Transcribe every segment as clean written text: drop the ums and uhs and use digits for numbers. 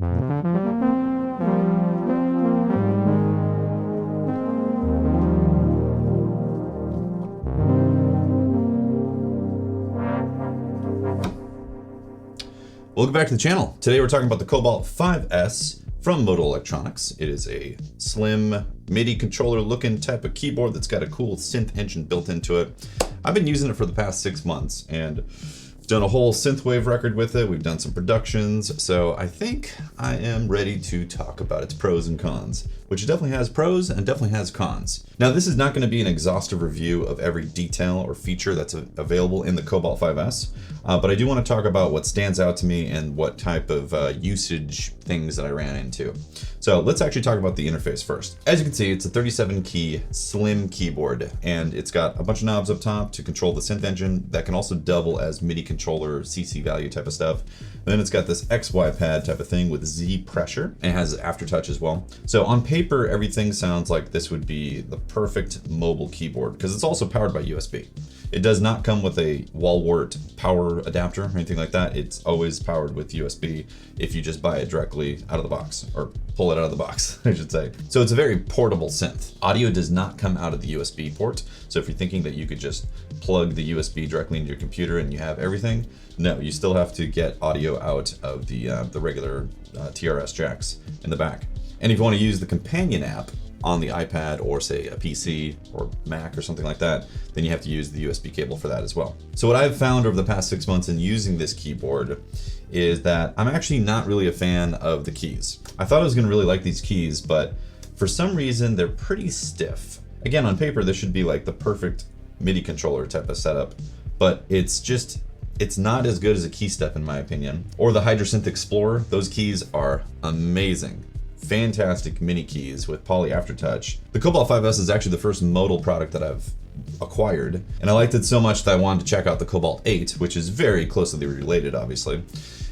Welcome back to the channel. Today we're talking about the COBALT5S from Modal Electronics. It is a slim MIDI controller looking type of keyboard that's got a cool synth engine built into it. I've been using it for the past 6 months and done a whole Synthwave record with it. We've done some productions, so I think I am ready to talk about its pros and cons, which definitely has pros and definitely has cons. Now, this is not going to be an exhaustive review of every detail or feature that's available in the COBALT5S, but I do want to talk about what stands out to me and what type of usage things that I ran into. So let's actually talk about the interface first. As you can see, it's a 37 key slim keyboard, and it's got a bunch of knobs up top to control the synth engine that can also double as MIDI controller, CC value type of stuff. And then it's got this XY pad type of thing with Z pressure, and it has aftertouch as well. So on paper, everything sounds like this would be the perfect mobile keyboard because it's also powered by USB. It does not come with a wall wart power adapter or anything like that. It's always powered with USB if you just buy it directly out of the box, or pull it out of the box, I should say. So it's a very portable synth. Audio does not come out of the USB port. So if you're thinking that you could just plug the USB directly into your computer and you have everything, no, you still have to get audio out of the regular TRS jacks in the back. And if you want to use the companion app on the iPad or say a PC or Mac or something like that, then you have to use the USB cable for that as well. So what I've found over the past 6 months in using this keyboard is that I'm actually not really a fan of the keys. I thought I was gonna really like these keys, but for some reason they're pretty stiff. Again, on paper, this should be like the perfect MIDI controller type of setup, but it's not as good as a key step in my opinion. Or the Hydrasynth Explorer, those keys are amazing. Fantastic mini keys with poly aftertouch. The COBALT5S is actually the first modal product that I've acquired, and I liked it so much that I wanted to check out the COBALT8, which is very closely related, obviously.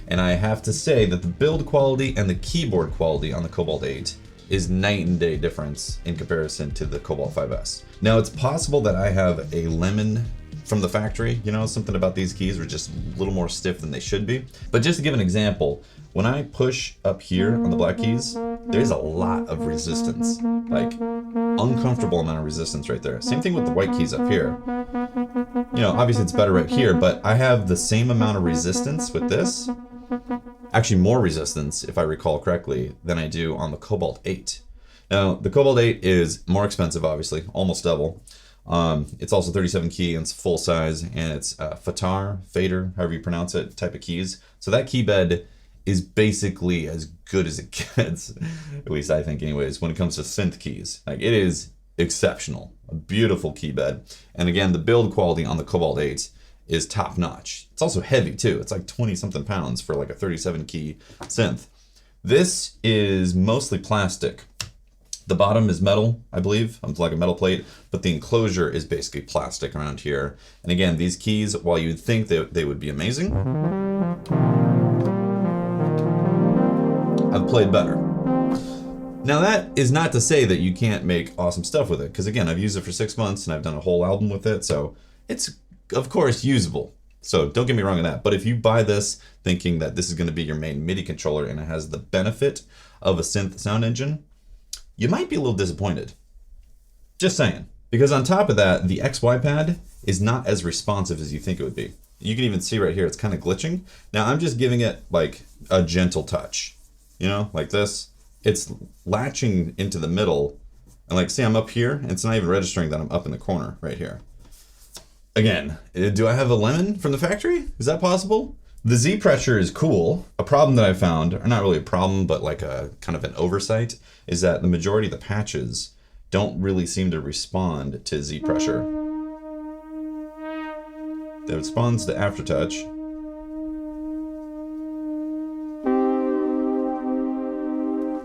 And I have to say that the build quality and the keyboard quality on the COBALT8 is night and day difference in comparison to the COBALT5S. Now, it's possible that I have a lemon from the factory, you know, something about these keys are just a little more stiff than they should be. But just to give an example, when I push up here on the black keys, there's a lot of resistance, like uncomfortable amount of resistance right there. Same thing with the white keys up here. You know, obviously it's better right here, but I have the same amount of resistance with this, actually more resistance if I recall correctly, than I do on the COBALT8. Now, the COBALT8 is more expensive, obviously, almost double. It's also 37 key and it's full size, and it's fader, however you pronounce it, type of keys. So that key bed is basically as good as it gets, at least I think anyways, when it comes to synth keys. Like, it is exceptional, a beautiful key bed. And again, the build quality on the COBALT8 is top notch. It's also heavy too. It's like 20 something pounds for like a 37 key synth. This is mostly plastic. The bottom is metal, I believe. It's like a metal plate, but the enclosure is basically plastic around here. And again, these keys, while you'd think that they would be amazing, I've played better. Now, that is not to say that you can't make awesome stuff with it, because again, I've used it for 6 months and I've done a whole album with it, so it's of course usable. So don't get me wrong on that. But if you buy this thinking that this is going to be your main MIDI controller and it has the benefit of a synth sound engine, you might be a little disappointed. Just saying. Because on top of that, the XY pad is not as responsive as you think it would be. You can even see right here, it's kind of glitching. Now, I'm just giving it like a gentle touch, you know, like this. It's latching into the middle, and like, see, I'm up here, and it's not even registering that I'm up in the corner right here. Again, do I have a lemon from the factory? Is that possible? The Z pressure is cool. A problem that I found, or not really a problem, but like a kind of an oversight, is that the majority of the patches don't really seem to respond to Z pressure. It responds to aftertouch.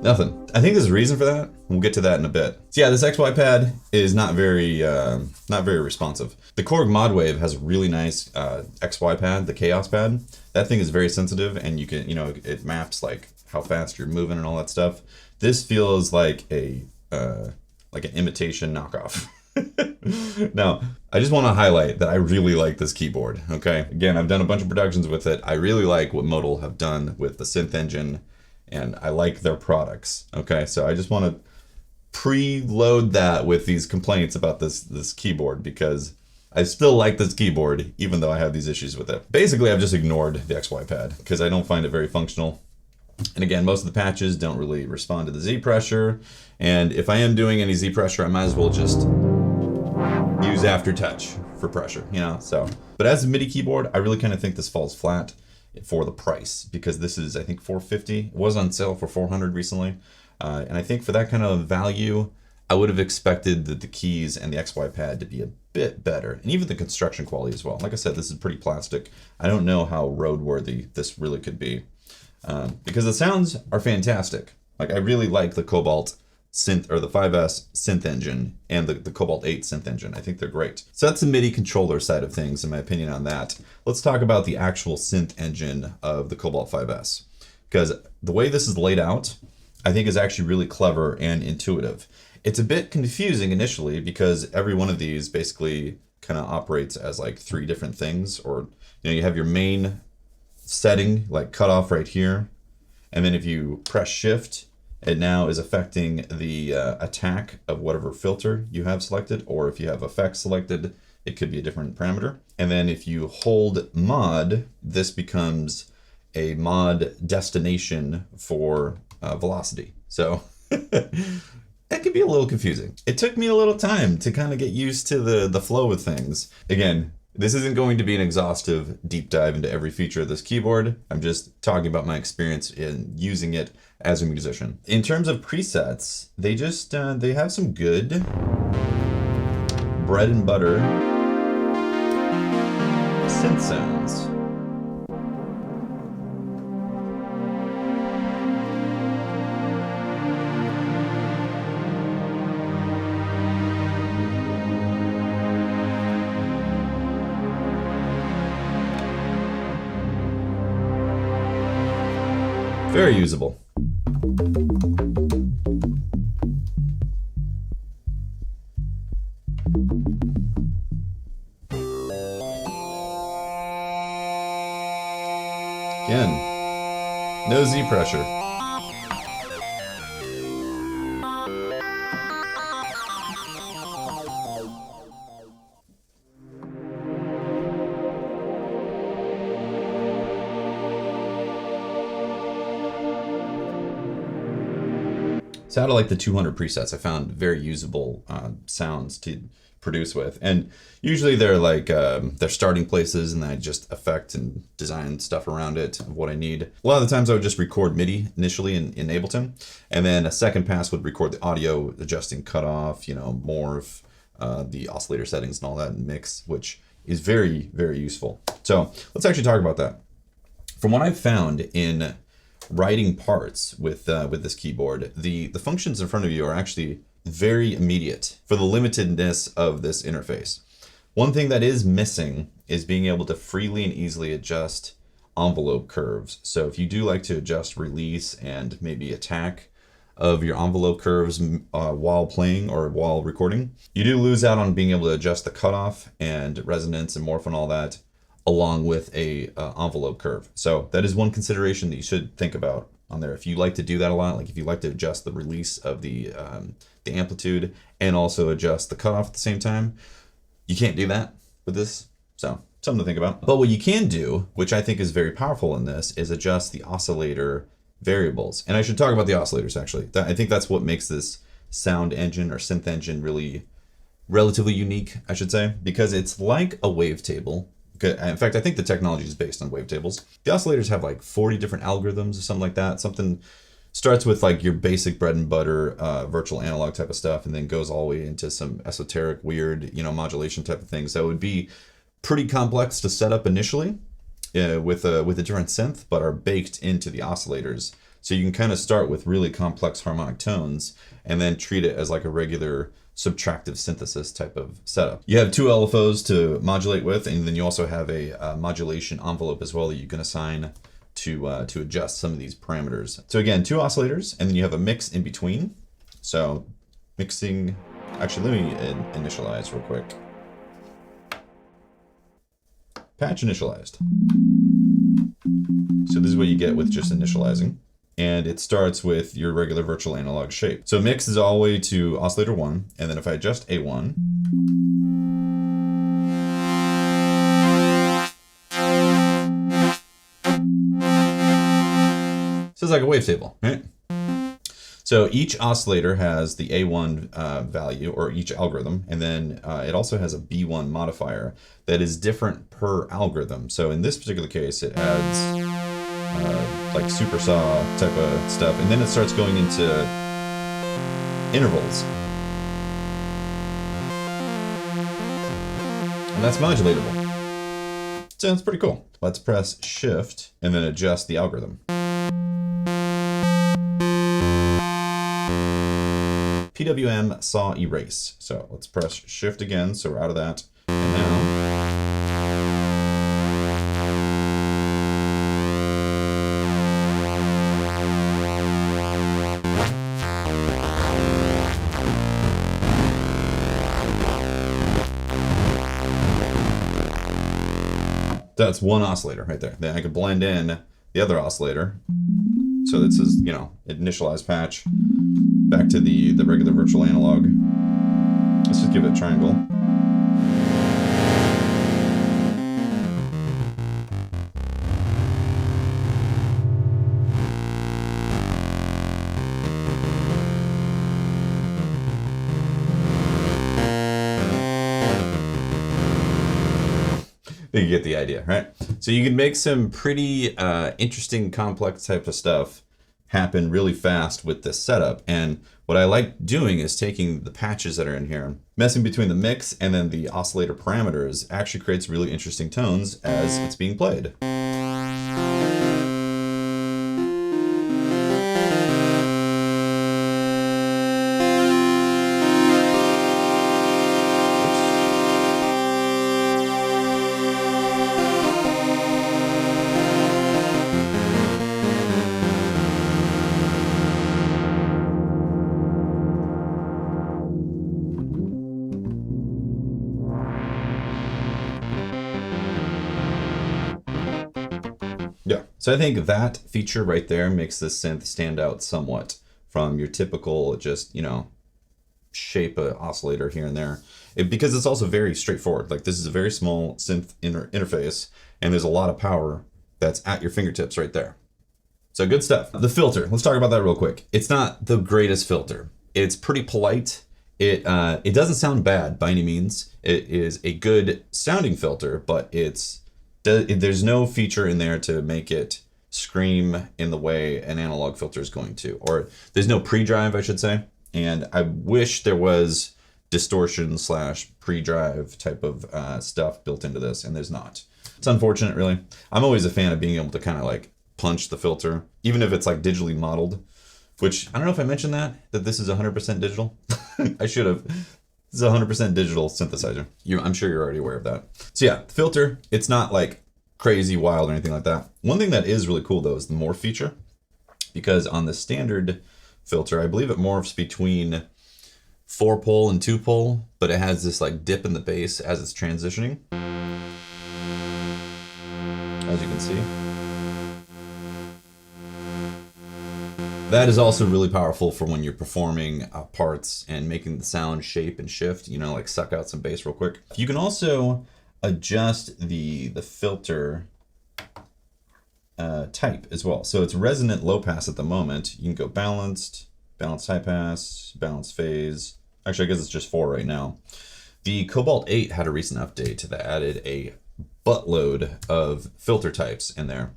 Nothing. I think there's a reason for that. We'll get to that in a bit. So yeah, this XY pad is not very responsive. The Korg ModWave has a really nice XY pad, the Chaos pad. That thing is very sensitive, and you can, you know, it maps like how fast you're moving and all that stuff. This feels like an imitation knockoff. Now, I just want to highlight that I really like this keyboard, okay? Again, I've done a bunch of productions with it. I really like what Modal have done with the synth engine and I like their products. Okay, so I just want to preload that with these complaints about this keyboard, because I still like this keyboard even though I have these issues with it. Basically, I've just ignored the XY pad because I don't find it very functional. And again, most of the patches don't really respond to the Z pressure. And if I am doing any Z pressure, I might as well just use aftertouch for pressure, you know? So, but as a MIDI keyboard, I really kind of think this falls flat for the price, because this is, I think, $450. It was on sale for $400 recently. And I think for that kind of value, I would have expected the keys and the XY pad to be a bit better, and even the construction quality as well. Like I said, this is pretty plastic. I don't know how roadworthy this really could be, because the sounds are fantastic. Like, I really like the Cobalt synth, or the 5S synth engine, and the Cobalt 8 synth engine. I think they're great. So that's the MIDI controller side of things, in my opinion on that. Let's talk about the actual synth engine of the Cobalt 5S, because the way this is laid out, I think is actually really clever and intuitive. It's a bit confusing initially because every one of these basically kind of operates as like 3 different things, or, you know, you have your main setting like cut off right here, and then if you press shift, it now is affecting the attack of whatever filter you have selected, or if you have effects selected, it could be a different parameter. And then if you hold mod, this becomes a mod destination for velocity. So that could be a little confusing. It took me a little time to kind of get used to the flow of things. Again, this isn't going to be an exhaustive deep dive into every feature of this keyboard. I'm just talking about my experience in using it as a musician. In terms of presets, they just, they have some good bread and butter synth sounds. Very usable. Again, no Z pressure. So out of like the 200 presets, I found very usable sounds to produce with. And usually they're like, they're starting places, and I just affect and design stuff around it of what I need. A lot of the times I would just record MIDI initially in Ableton, and then a second pass would record the audio, adjusting cutoff, you know, morph, the oscillator settings and all that, and mix, which is very, very useful. So let's actually talk about that. From what I've found in writing parts with this keyboard, the functions in front of you are actually very immediate for the limitedness of this interface. One thing that is missing is being able to freely and easily adjust envelope curves. So if you do like to adjust release and maybe attack of your envelope curves while playing or while recording, you do lose out on being able to adjust the cutoff and resonance and morph and all that, along with a envelope curve. So that is one consideration that you should think about on there. If you like to do that a lot, like if you like to adjust the release of the amplitude and also adjust the cutoff at the same time, you can't do that with this. So something to think about. But what you can do, which I think is very powerful in this, is adjust the oscillator variables. And I should talk about the oscillators actually. I think that's what makes this sound engine or synth engine really relatively unique, I should say, because it's like a wavetable. In fact, I think the technology is based on wavetables. The oscillators have like 40 different algorithms or something like that. Something starts with like your basic bread and butter virtual analog type of stuff, and then goes all the way into some esoteric, weird, you know, modulation type of things. That would be pretty complex to set up initially with a different synth, but are baked into the oscillators. So you can kind of start with really complex harmonic tones and then treat it as like a regular subtractive synthesis type of setup. You have 2 LFOs to modulate with, and then you also have a modulation envelope as well that you can assign to adjust some of these parameters. So again, 2 oscillators, and then you have a mix in between. So mixing, actually let me initialize real quick. Patch initialized. So this is what you get with just initializing. and it starts with your regular virtual analog shape. So mix is all the way to oscillator 1, and then if I adjust A1, so it's like a wavetable, right? So each oscillator has the A1 value, or each algorithm, and then it also has a B1 modifier that is different per algorithm. So in this particular case, it adds like super saw type of stuff, and then it starts going into intervals. And that's modulatable. So it's pretty cool. Let's press Shift and then adjust the algorithm. PWM saw erase. So let's press Shift again, so we're out of that. And now that's one oscillator right there. Then I could blend in the other oscillator. So this is, you know, initialize patch back to the regular virtual analog. Let's just give it a triangle. You get the idea, right? So you can make some pretty interesting, complex type of stuff happen really fast with this setup. And what I like doing is taking the patches that are in here, messing between the mix and then the oscillator parameters actually creates really interesting tones as it's being played. Yeah, so I think that feature right there makes this synth stand out somewhat from your typical just, you know, shape a oscillator here and there. Because it's also very straightforward. Like this is a very small synth interface and there's a lot of power that's at your fingertips right there. So good stuff. The filter, let's talk about that real quick. It's not the greatest filter. It's pretty polite. It doesn't sound bad by any means. It is a good sounding filter, but there's no feature in there to make it scream in the way an analog filter is going to, or there's no pre-drive, I should say. And I wish there was distortion / pre-drive type of stuff built into this, and there's not. It's unfortunate, really. I'm always a fan of being able to kind of like punch the filter, even if it's like digitally modeled, which I don't know if I mentioned that this is 100% digital. I should have. This is a 100% digital synthesizer. I'm sure you're already aware of that. So yeah, the filter, it's not like crazy wild or anything like that. One thing that is really cool though is the morph feature, because on the standard filter, I believe it morphs between 4-pole and 2-pole, but it has this like dip in the bass as it's transitioning, as you can see. That is also really powerful for when you're performing parts and making the sound shape and shift, you know, like suck out some bass real quick. You can also adjust the filter type as well. So it's resonant low pass at the moment. You can go balanced, balanced high pass, balanced phase. Actually, I guess it's just 4 right now. The COBALT 8 had a recent update that added a buttload of filter types in there.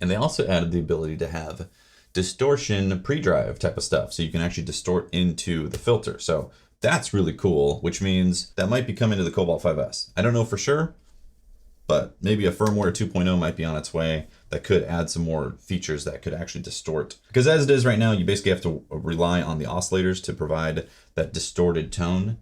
And they also added the ability to have distortion pre-drive type of stuff. So you can actually distort into the filter. So that's really cool, which means that might be coming to the COBALT5S. I don't know for sure, but maybe a firmware 2.0 might be on its way that could add some more features that could actually distort. Because as it is right now, you basically have to rely on the oscillators to provide that distorted tone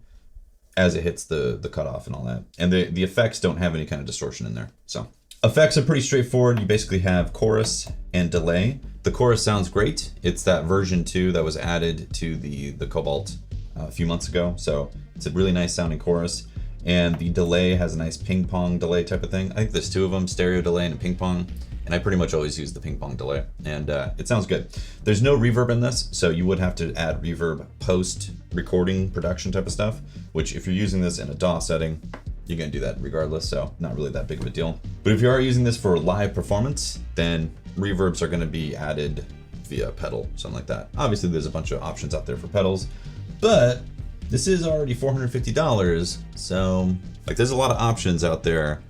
as it hits the cutoff and all that. And the effects don't have any kind of distortion in there. So effects are pretty straightforward. You basically have chorus and delay. The chorus sounds great. It's that version 2 that was added to the COBALT a few months ago. So it's a really nice sounding chorus. And the delay has a nice ping pong delay type of thing. I think there's 2 of them, stereo delay and a ping pong. and I pretty much always use the ping pong delay, and it sounds good. There's no reverb in this, so you would have to add reverb post recording production type of stuff, which if you're using this in a DAW setting, you're gonna do that regardless, so not really that big of a deal. But if you are using this for live performance, then reverbs are gonna be added via pedal, something like that. Obviously there's a bunch of options out there for pedals, but this is already $450, so like there's a lot of options out there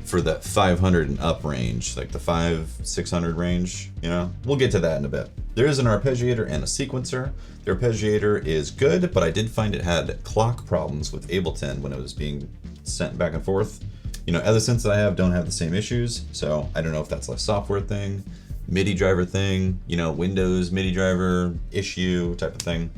for that 500 and up range, like the 500-600 range, you know? We'll get to that in a bit. There is an arpeggiator and a sequencer. The arpeggiator is good, but I did find it had clock problems with Ableton when it was being sent back and forth. You know, other synths that I have don't have the same issues, so I don't know if that's a software thing, MIDI driver thing, you know, Windows MIDI driver issue type of thing.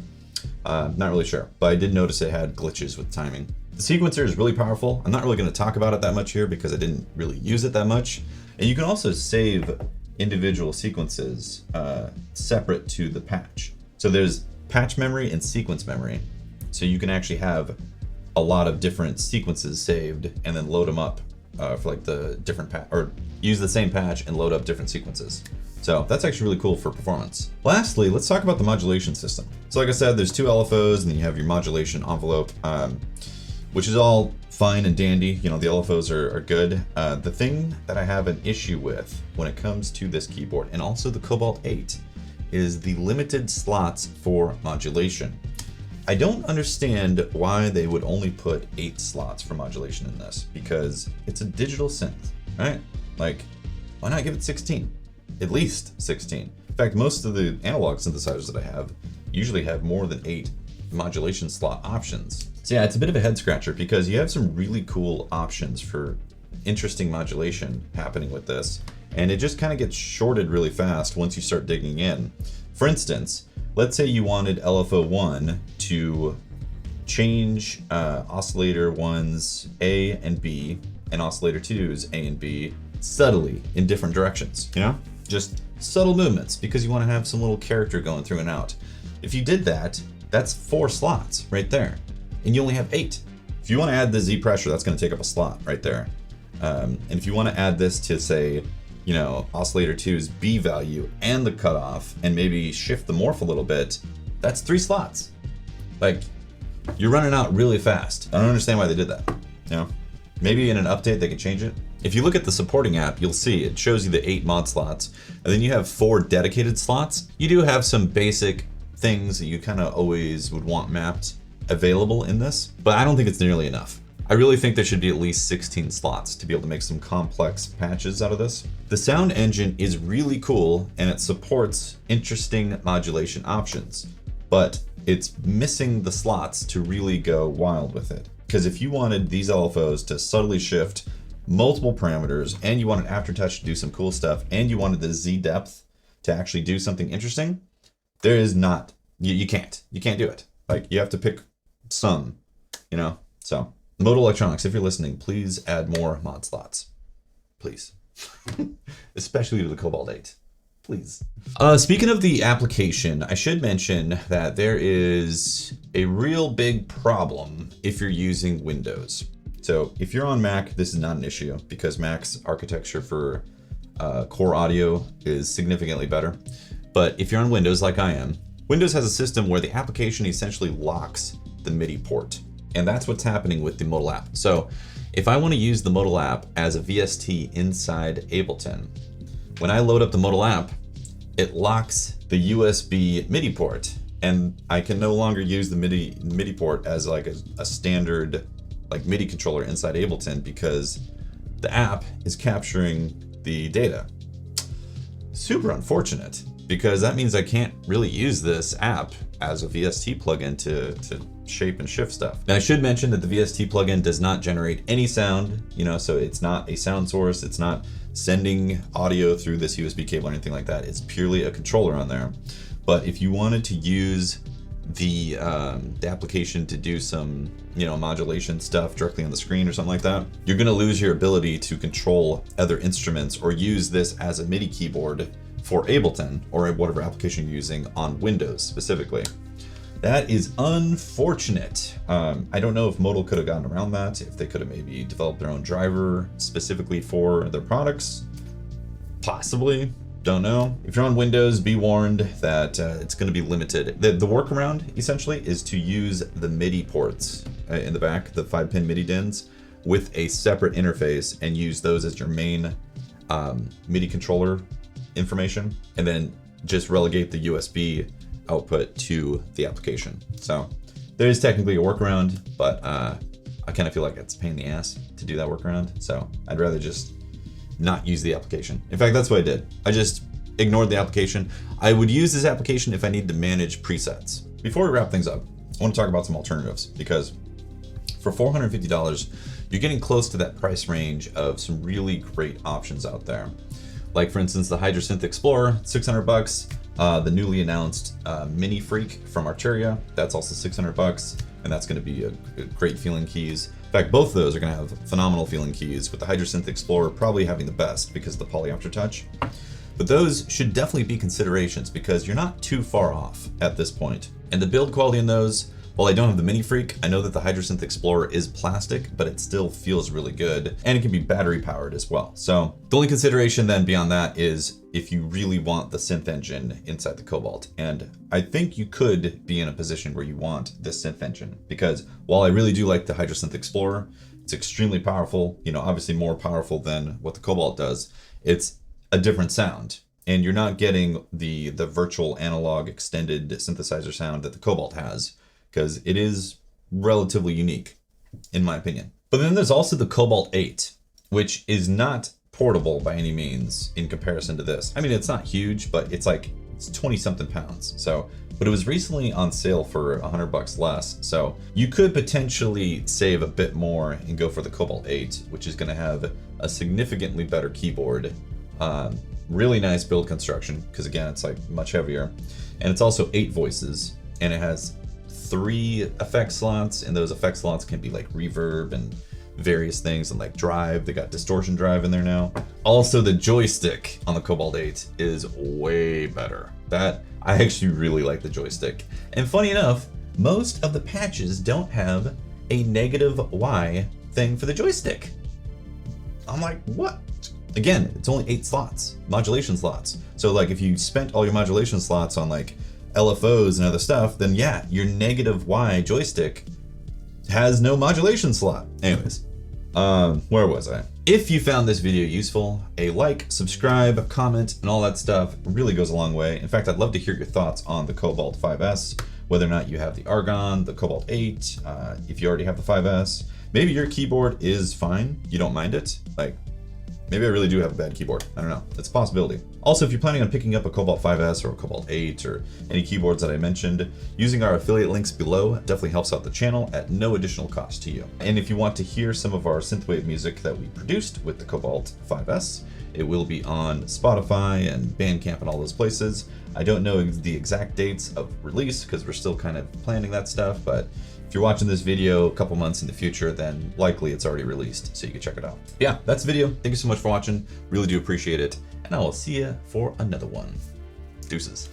Not really sure, but I did notice it had glitches with timing. The sequencer is really powerful. I'm not really going to talk about it that much here because I didn't really use it that much. And you can also save individual sequences separate to the patch. So there's patch memory and sequence memory. So you can actually have a lot of different sequences saved and then load them up for like the different patch, or use the same patch and load up different sequences. So that's actually really cool for performance. Lastly, let's talk about the modulation system. So like I said, there's two LFOs and then you have your modulation envelope, which is all fine and dandy. You know, the LFOs are good. The thing that I have an issue with when it comes to this keyboard, and also the Cobalt 8, is the limited slots for modulation. I don't understand why they would only put 8 slots for modulation in this, because it's a digital synth, right? Like, why not give it 16? At least 16. In fact, most of the analog synthesizers that I have usually have more than 8 modulation slot options. So yeah, it's a bit of a head scratcher because you have some really cool options for interesting modulation happening with this, and it just kind of gets shorted really fast once you start digging in. For instance, let's say you wanted LFO 1 to change oscillator 1's A and B and oscillator 2's A and B subtly in different directions, you know? Just subtle movements because you want to have some little character going through and out. If you did that, that's 4 slots right there, and you only have 8. If you want to add the Z pressure, that's going to take up a slot right there. And if you want to add this to, say, you know, oscillator 2's B value and the cutoff, and maybe shift the morph a little bit, that's 3 slots. Like, you're running out really fast. I don't understand why they did that. You know, maybe in an update they can change it. If you look at the supporting app, you'll see it shows you the 8 mod slots, and then you have 4 dedicated slots. You do have some basic things that you kind of always would want mapped available in this, but I don't think it's nearly enough. I really think there should be at least 16 slots to be able to make some complex patches out of this. The sound engine is really cool and it supports interesting modulation options, but it's missing the slots to really go wild with it. Because if you wanted these LFOs to subtly shift multiple parameters, and you wanted Aftertouch to do some cool stuff, and you wanted the Z depth to actually do something interesting, there is not, you can't do it. Like, you have to pick some, you know? So, Modal Electronics, if you're listening, please add more mod slots. Please. Especially to the Cobalt 8. Please. Speaking of the application, I should mention that there is a real big problem if you're using Windows. So if you're on Mac, this is not an issue because Mac's architecture for core audio is significantly better. But if you're on Windows like I am, Windows has a system where the application essentially locks the MIDI port. And that's what's happening with the ModalAPP. So if I want to use the ModalAPP as a VST inside Ableton, when I load up the ModalAPP, it locks the USB MIDI port, and I can no longer use the MIDI port as like a standard like MIDI controller inside Ableton because the app is capturing the data. Super unfortunate, because that means I can't really use this app as a VST plugin to shape and shift stuff. Now I should mention that the VST plugin does not generate any sound, you know, so it's not a sound source, it's not sending audio through this USB cable or anything like that. It's purely a controller on there. But if you wanted to use the application to do some, you know, modulation stuff directly on the screen or something like that, you're gonna lose your ability to control other instruments or use this as a MIDI keyboard for Ableton or whatever application you're using on Windows specifically. That is unfortunate. I don't know if Modal could have gotten around that, if they could have maybe developed their own driver specifically for their products. Possibly. Don't know. If you're on Windows, be warned that it's going to be limited. The workaround, essentially, is to use the MIDI ports in the back, the 5-pin MIDI DINs, with a separate interface and use those as your main MIDI controller information, and then just relegate the USB output to the application. So there is technically a workaround, but I kind of feel like it's a pain in the ass to do that workaround. So I'd rather just not use the application. In fact, that's what I did. I just ignored the application. I would use this application if I need to manage presets. Before we wrap things up, I want to talk about some alternatives, because for $450, you're getting close to that price range of some really great options out there. Like for instance, the Hydra Synth Explorer, $600. The newly announced Mini Freak from Arturia, that's also $600, and that's going to be a great feeling keys. In fact, both of those are going to have phenomenal feeling keys, with the Hydra Synth Explorer probably having the best because of the polyopter touch. But those should definitely be considerations, because you're not too far off at this point. And the build quality in those, while I don't have the Mini Freak, I know that the Hydra Synth Explorer is plastic, but it still feels really good, and it can be battery powered as well. So the only consideration then beyond that is if you really want the synth engine inside the Cobalt. And I think you could be in a position where you want this synth engine, because while I really do like the Hydra Synth Explorer, it's extremely powerful, you know, obviously more powerful than what the Cobalt does. It's a different sound, and you're not getting the virtual analog extended synthesizer sound that the Cobalt has, because it is relatively unique, in my opinion. But then there's also the Cobalt 8, which is not portable by any means in comparison to this. I mean, it's not huge, but it's 20-something pounds. So, but it was recently on sale for $100 less. So you could potentially save a bit more and go for the Cobalt 8, which is going to have a significantly better keyboard. Really nice build construction, because again, it's much heavier. And it's also 8 voices, and it has 3 effect slots, and those effect slots can be reverb and various things, and drive. They got distortion drive in there now. Also, the joystick on the Cobalt 8 is way better. I actually really like the joystick. And funny enough, most of the patches don't have a negative Y thing for the joystick. I'm like, what? Again, it's only 8 slots, modulation slots. So if you spent all your modulation slots on LFOs and other stuff, then yeah, your negative Y joystick has no modulation slot. Anyways, where was I? If you found this video useful, a like, subscribe, comment, and all that stuff really goes a long way. In fact, I'd love to hear your thoughts on the Cobalt5S, whether or not you have the Argon, the Cobalt 8, if you already have the 5S. Maybe your keyboard is fine, you don't mind it. Maybe I really do have a bad keyboard. I don't know. It's a possibility. Also, if you're planning on picking up a Cobalt5S or a Cobalt 8 or any keyboards that I mentioned, using our affiliate links below definitely helps out the channel at no additional cost to you. And if you want to hear some of our Synthwave music that we produced with the Cobalt5S, it will be on Spotify and Bandcamp and all those places. I don't know the exact dates of release because we're still kind of planning that stuff, but if you're watching this video a couple months in the future, then likely it's already released, so you can check it out. Yeah, that's the video. Thank you so much for watching. Really do appreciate it. And I will see you for another one. Deuces.